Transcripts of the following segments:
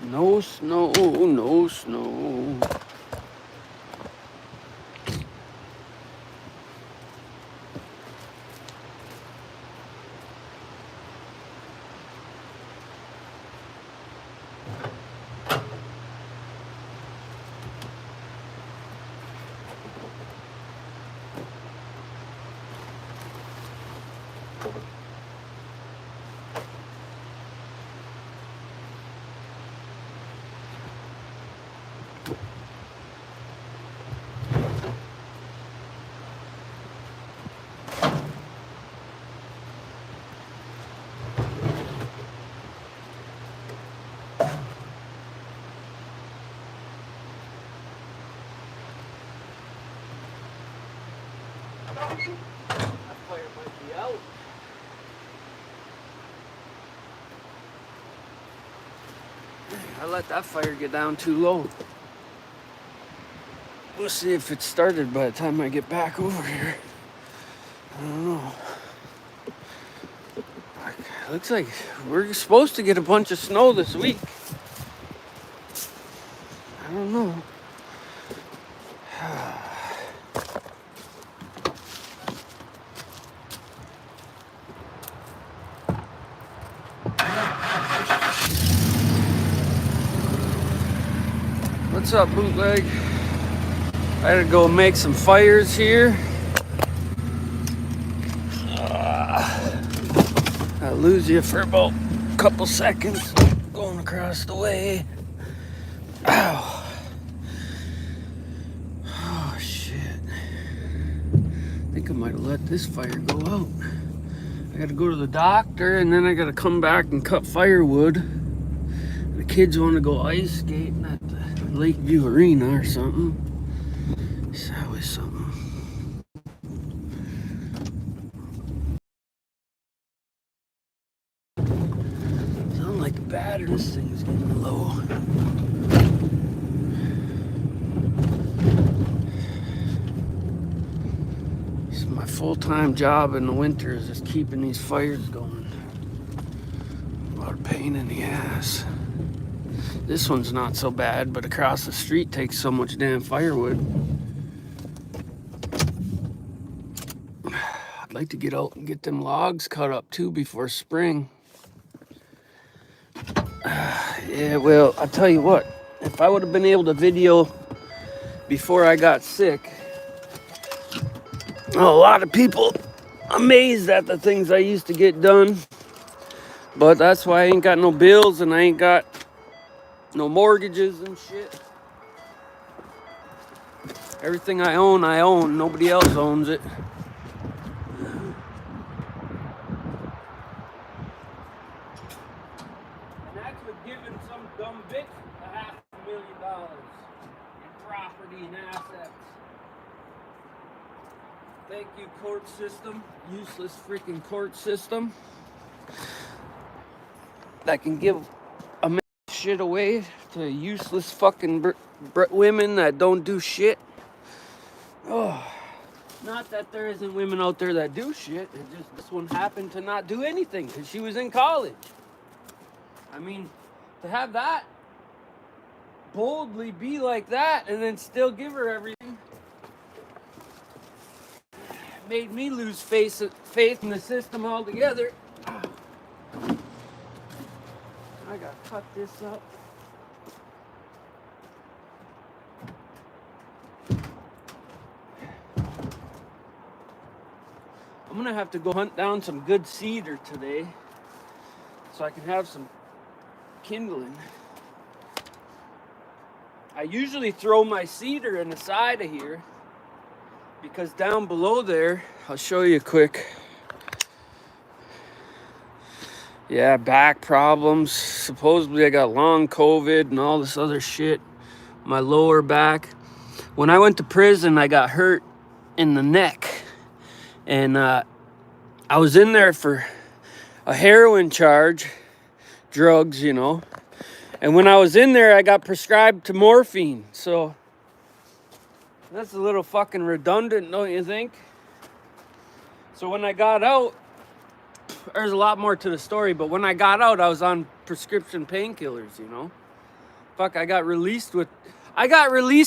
No snow, no snow. That fire might be out. I let that fire get down too low. We'll see if it started by the time I get back over here. I don't know. Looks like we're supposed to get a bunch of snow this week. I don't know. What's up, bootleg? I had to go make some fires here. I lose you for about a couple seconds going across the way. Ow. Oh, shit. I think I might have let this fire go out. I gotta go to the doctor and then I gotta come back and cut firewood. The kids want to go ice skating at the Lakeview Arena or something. It's always something. Sound like a battery. This thing's getting low. It's my full-time job in the winter is just keeping these fires going. A lot of pain in the ass. This one's not so bad, but across the street takes so much damn firewood. I'd like to get out and get them logs cut up too before spring. Yeah, well, I'll tell you what. If I would have been able to video before I got sick, a lot of people amazed at the things I used to get done. But that's why I ain't got no bills and I ain't got no mortgages and shit. Everything I own. Nobody else owns it. And that's with giving some dumb bitch $500,000 in property and assets. Thank you, court system. Useless freaking court system. That can give a man shit away to useless fucking women that don't do shit. Oh, not that there isn't women out there that do shit. It just this one happened to not do anything because she was in college. I mean, to have that boldly be like that and then still give her everything made me lose faith in the system altogether. I gotta cut this up. I'm gonna have to go hunt down some good cedar today so I can have some kindling. I usually throw my cedar in the side of here because down below there, I'll show you quick. Yeah, back problems. Supposedly I got long COVID and all this other shit. My lower back. When I went to prison, I got hurt in the neck. And I was in there for a heroin charge, drugs, you know. And when I was in there, I got prescribed to morphine. So that's a little fucking redundant, don't you think? So when I got out, there's a lot more to the story, but when I got out, I was on prescription painkillers, you know. Fuck, I got released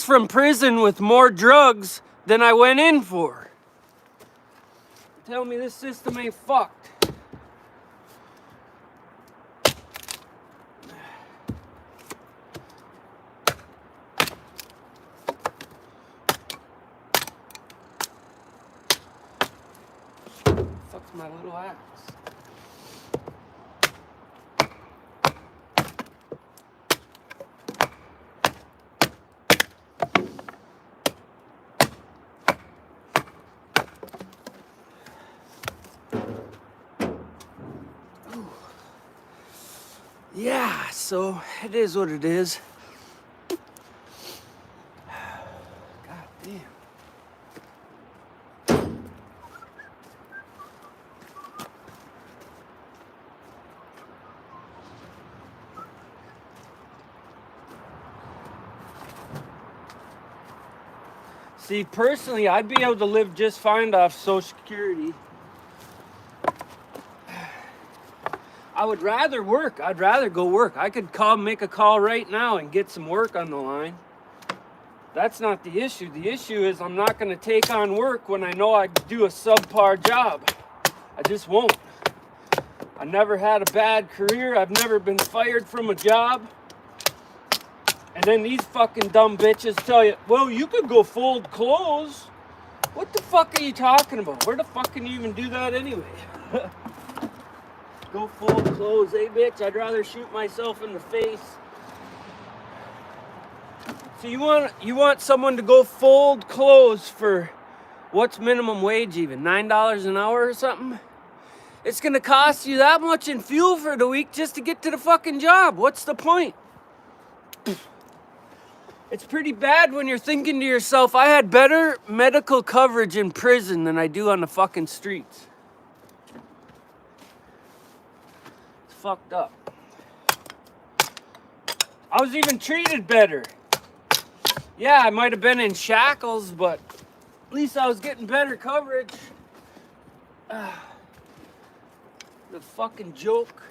from prison with more drugs than I went in for. Tell me this system ain't fucked. Fuck's my little axe. Yeah, so it is what it is. God damn. See, personally, I'd be able to live just fine off Social Security. I would rather work. I'd rather go work. I could make a call right now and get some work on the line. That's not the issue. The issue is I'm not going to take on work when I know I do a subpar job. I just won't. I never had a bad career. I've never been fired from a job. And then these fucking dumb bitches tell you, well, you could go fold clothes. What the fuck are you talking about? Where the fuck can you even do that anyway? Go fold clothes, eh, bitch? I'd rather shoot myself in the face. So you want someone to go fold clothes for what's minimum wage even? $9 an hour or something? It's gonna cost you that much in fuel for the week just to get to the fucking job. What's the point? It's pretty bad when you're thinking to yourself, I had better medical coverage in prison than I do on the fucking streets. Fucked up. I was even treated better. Yeah, I might have been in shackles, but at least I was getting better coverage. The fucking joke.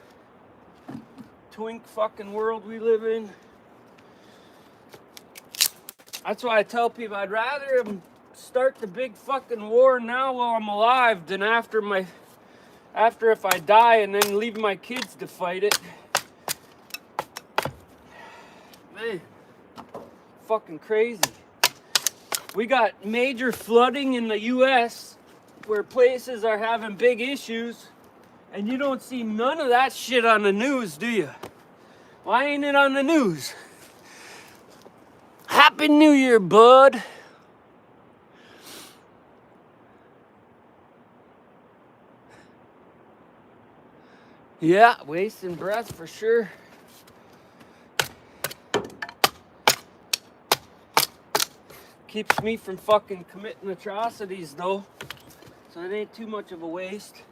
Twink fucking world we live in. That's why I tell people I'd rather start the big fucking war now while I'm alive than after if I die and then leave my kids to fight it. Man, fucking crazy. We got major flooding in the US where places are having big issues, and you don't see none of that shit on the news, do you? Why ain't it on the news? Happy New Year, bud. Yeah, wasting breath for sure. Keeps me from fucking committing atrocities though, so it ain't too much of a waste.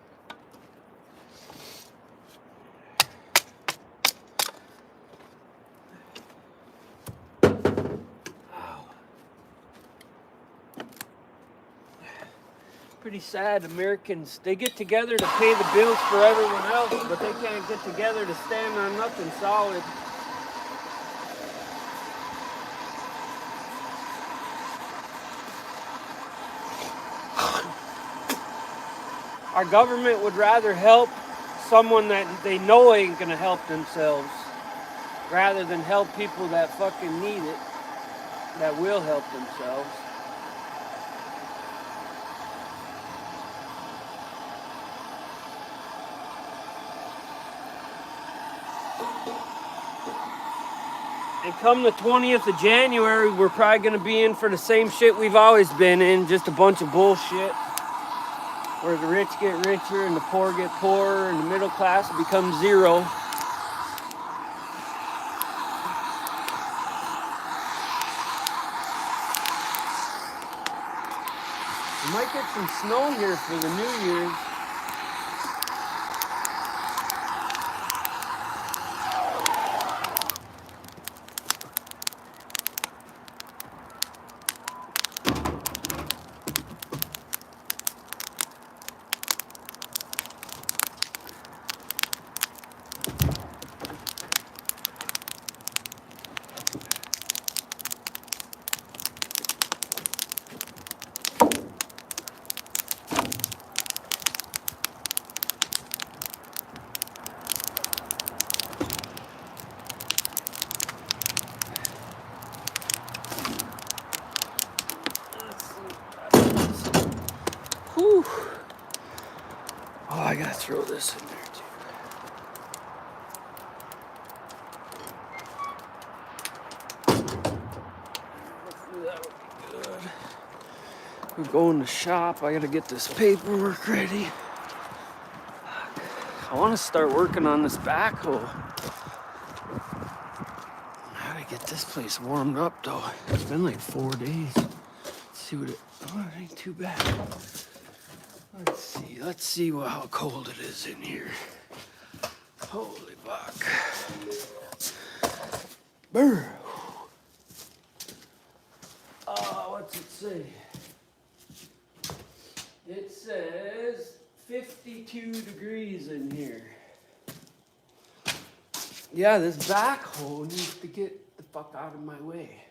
Pretty sad. Americans, they get together to pay the bills for everyone else, but they can't get together to stand on nothing solid. Our government would rather help someone that they know ain't gonna help themselves, rather than help people that fucking need it, that will help themselves. And come the 20th of January, we're probably going to be in for the same shit we've always been in, just a bunch of bullshit. Where the rich get richer and the poor get poorer and the middle class becomes zero. We might get some snow here for the New Year's. gotta throw this in there too. Hopefully that'll be good. We're going to shop. I gotta get this paperwork ready. I want to start working on this backhoe. How to get this place warmed up though? It's been like 4 days. Let's see what it. Oh, it ain't too bad. Let's see. Let's see how cold it is in here. Holy fuck. Brr. What's it say? It says 52 degrees in here. Yeah, this backhoe needs to get the fuck out of my way.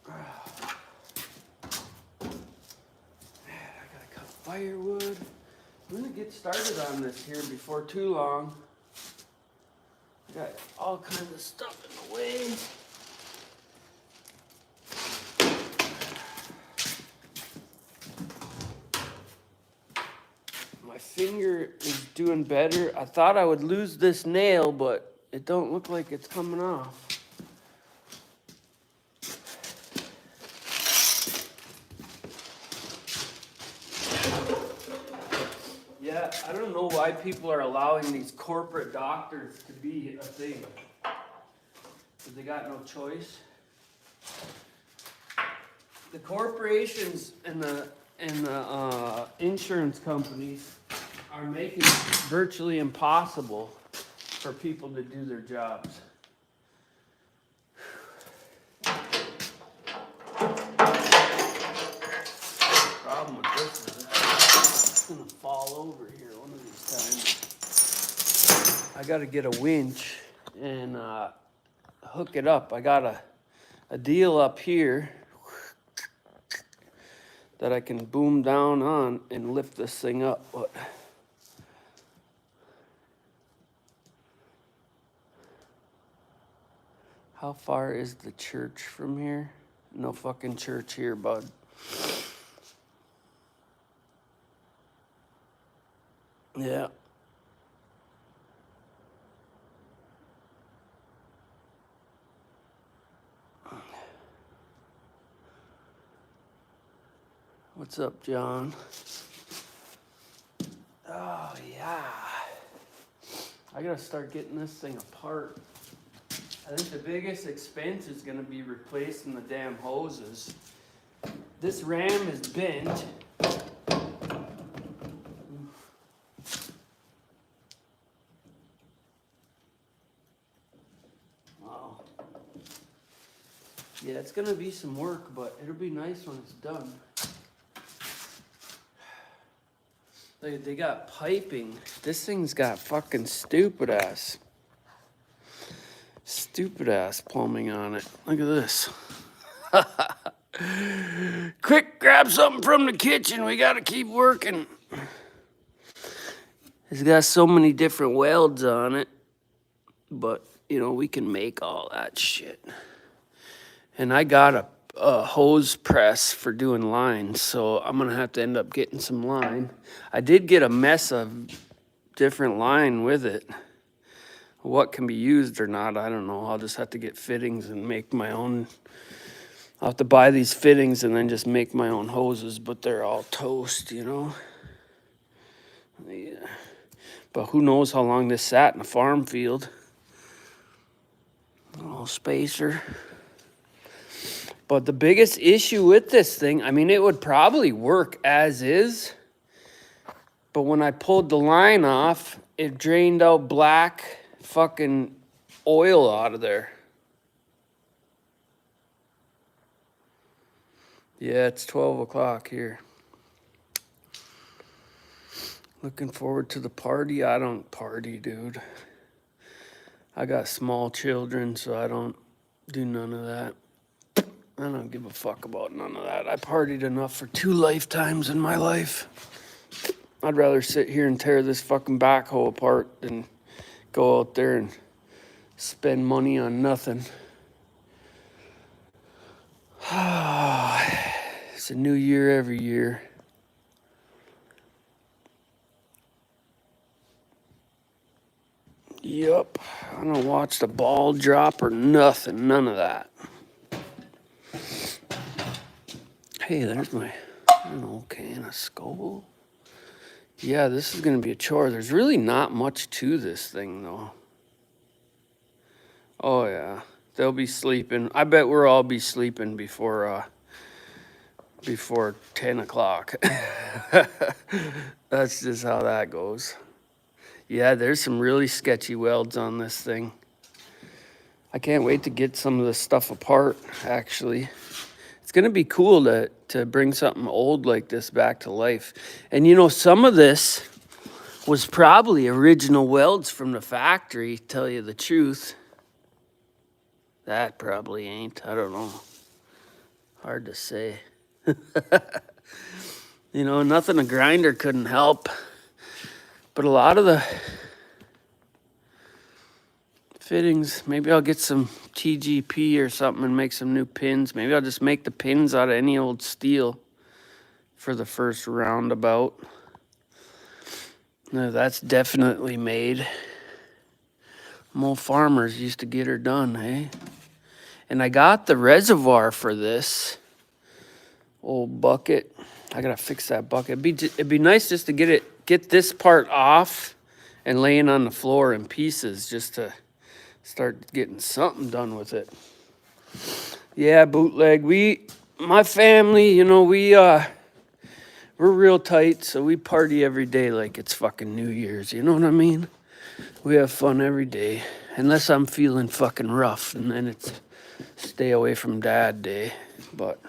Man, I gotta cut firewood. I'm gonna get started on this here before too long. I got all kinds of stuff in the way. My finger is doing better. I thought I would lose this nail, but it don't look like it's coming off. Yeah, I don't know why people are allowing these corporate doctors to be a thing. Because they got no choice. The corporations and the insurance companies are making it virtually impossible for people to do their jobs. The problem with this is it's gonna fall over here one of these times. I gotta get a winch and hook it up. I got a deal up here that I can boom down on and lift this thing up, but how far is the church from here? No fucking church here, bud. Yeah. What's up, John? Oh, yeah. I gotta start getting this thing apart. I think the biggest expense is gonna be replacing the damn hoses. This ram is bent. Wow. Yeah, it's gonna be some work, but it'll be nice when it's done. They got piping. This thing's got fucking stupid ass plumbing on it. Look at this. Quick, grab something from the kitchen. We gotta keep working. It's got so many different welds on it, but you know, we can make all that shit. And I got a hose press for doing lines, so I'm gonna have to end up getting some line. I did get a mess of different line with it. What can be used or not, I don't know. I'll just have to get fittings and make my own. I'll have to buy these fittings and then just make my own hoses, but they're all toast, you know. Yeah. But who knows how long this sat in a farm field. A little spacer. But the biggest issue with this thing, I mean, it would probably work as is. But when I pulled the line off, it drained out black fucking oil out of there. Yeah, it's 12 o'clock here. Looking forward to the party. I don't party, dude. I got small children, so I don't do none of that. I don't give a fuck about none of that. I partied enough for 2 lifetimes in my life. I'd rather sit here and tear this fucking backhoe apart than go out there and spend money on nothing. It's a new year every year. Yup. I don't watch the ball drop or nothing. None of that. Hey, there's my can of Scoville. Yeah, this is going to be a chore. There's really not much to this thing, though. Oh, yeah. They'll be sleeping. I bet we'll all be sleeping before 10 o'clock. That's just how that goes. Yeah, there's some really sketchy welds on this thing. I can't wait to get some of this stuff apart, actually. It's going to be cool to bring something old like this back to life. And you know, some of this was probably original welds from the factory, tell you the truth. That probably ain't. I don't know. Hard to say. You know, nothing a grinder couldn't help. But a lot of the fittings, maybe I'll get some TGP or something and make some new pins. Maybe I'll just make the pins out of any old steel for the first roundabout. No, that's definitely made. Old farmers used to get her done, hey? And I got the reservoir for this old bucket. I gotta fix that bucket. It'd be nice just to get this part off and laying on the floor in pieces just to start getting something done with it. Yeah, bootleg. My family, you know, we're real tight, so we party every day like it's fucking New Year's. You know what I mean? We have fun every day, unless I'm feeling fucking rough, and then it's stay away from dad day. But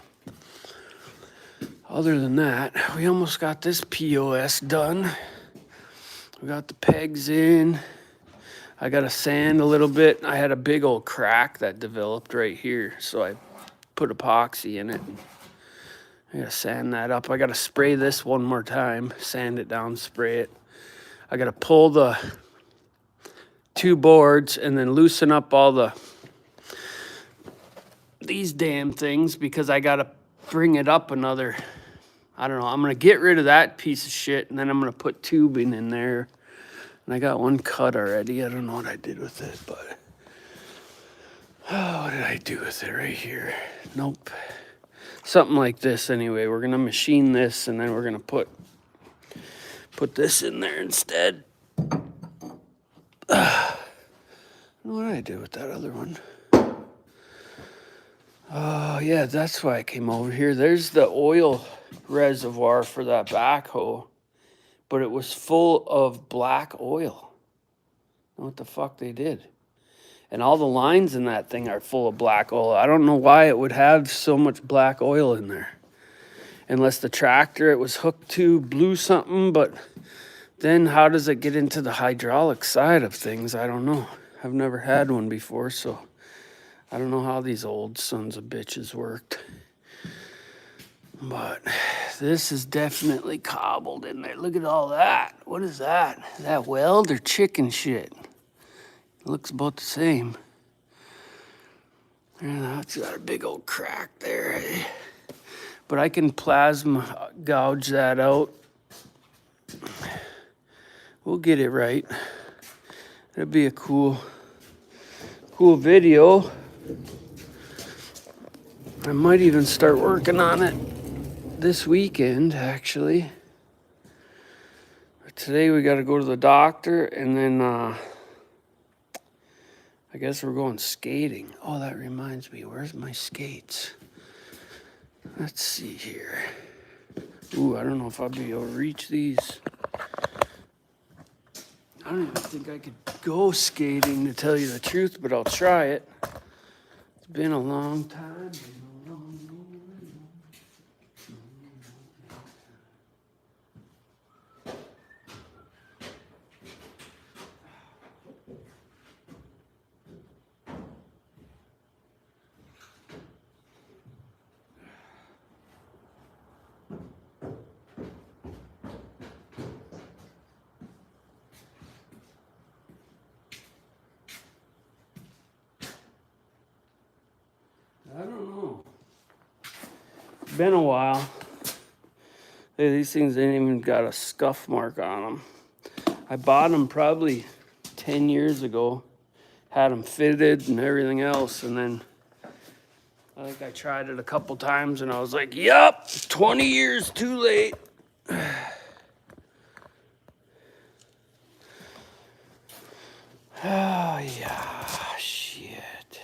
other than that, we almost got this POS done. We got the pegs in. I got to sand a little bit. I had a big old crack that developed right here, so I put epoxy in it. I got to sand that up. I got to spray this one more time, sand it down, spray it. I got to pull the 2 boards and then loosen up all these damn things because I got to bring it up another, I don't know. I'm going to get rid of that piece of shit and then I'm going to put tubing in there. And I got one cut already. I don't know what I did with it, but what did I do with it right here? Nope. Something like this anyway. We're going to machine this and then we're going to put this in there instead. I don't know what I did with that other one. Oh, yeah, that's why I came over here. There's the oil reservoir for that backhoe, but it was full of black oil. What the fuck they did. And all the lines in that thing are full of black oil. I don't know why it would have so much black oil in there. Unless the tractor it was hooked to blew something, but then how does it get into the hydraulic side of things? I don't know. I've never had one before, so I don't know how these old sons of bitches worked. But this is definitely cobbled in there. Look at all that. What is that? Is that weld or chicken shit? It looks about the same. And that's got a big old crack there, eh? But I can plasma gouge that out. We'll get it right. That'd be a cool video. I might even start working on it this weekend, actually. Today we got to go to the doctor, and then I guess we're going skating. Oh, that reminds me. Where's my skates? Let's see here. Ooh, I don't know if I'll be able to reach these. I don't even think I could go skating, to tell you the truth, but I'll try it. It's been a long time. I don't know. Been a while. Hey, these things ain't even got a scuff mark on them. I bought them probably 10 years ago. Had them fitted and everything else, and then I think I tried it a couple times and I was like, yup, 20 years too late. Oh, yeah, shit.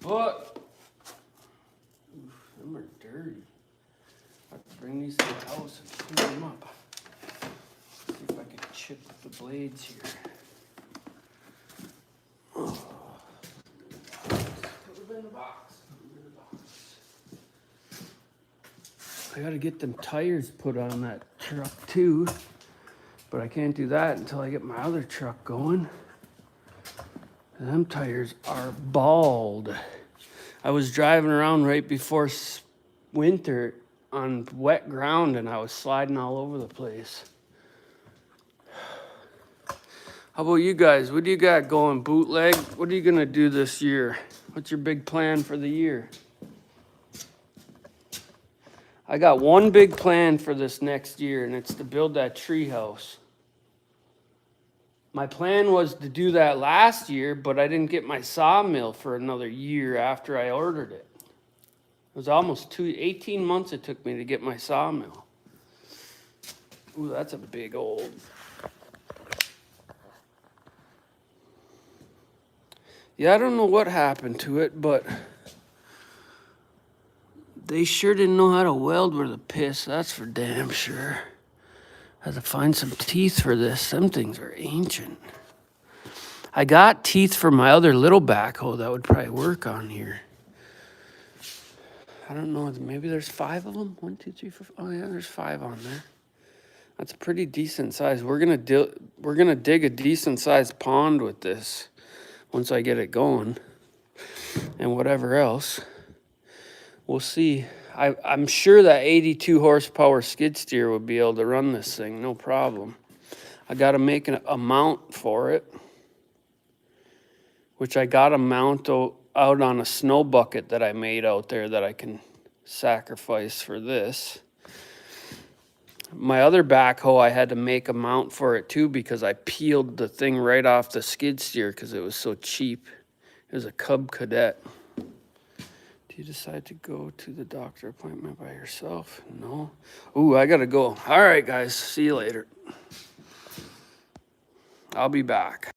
But, them are dirty. I have to bring these to the house and clean them up. See if I can chip the blades here. Oh. Put them in the box. I gotta get them tires put on that truck too. But I can't do that until I get my other truck going. Them tires are bald. I was driving around right before winter on wet ground and I was sliding all over the place. How about you guys? What do you got going, bootleg? What are you gonna do this year? What's your big plan for the year? I got one big plan for this next year, and it's to build that tree house. My plan was to do that last year, but I didn't get my sawmill for another year after I ordered it. It was almost 18 months it took me to get my sawmill. Ooh, that's a big old. Yeah, I don't know what happened to it, but they sure didn't know how to weld worth a piss, that's for damn sure. I had to find some teeth for this. Them things are ancient. I got teeth for my other little backhoe that would probably work on here. I don't know, maybe there's 5 of them? 1, 2, 3, 4, oh yeah, there's 5 on there. That's a pretty decent size. We're gonna dig a decent sized pond with this once I get it going. And whatever else. We'll see. I'm sure that 82 horsepower skid steer would be able to run this thing, no problem. I gotta make a mount for it, which I got a mount out on a snow bucket that I made out there that I can sacrifice for this. My other backhoe, I had to make a mount for it too because I peeled the thing right off the skid steer because it was so cheap. It was a Cub Cadet. Do you decide to go to the doctor appointment by yourself? No. Ooh, I gotta go. All right, guys. See you later. I'll be back.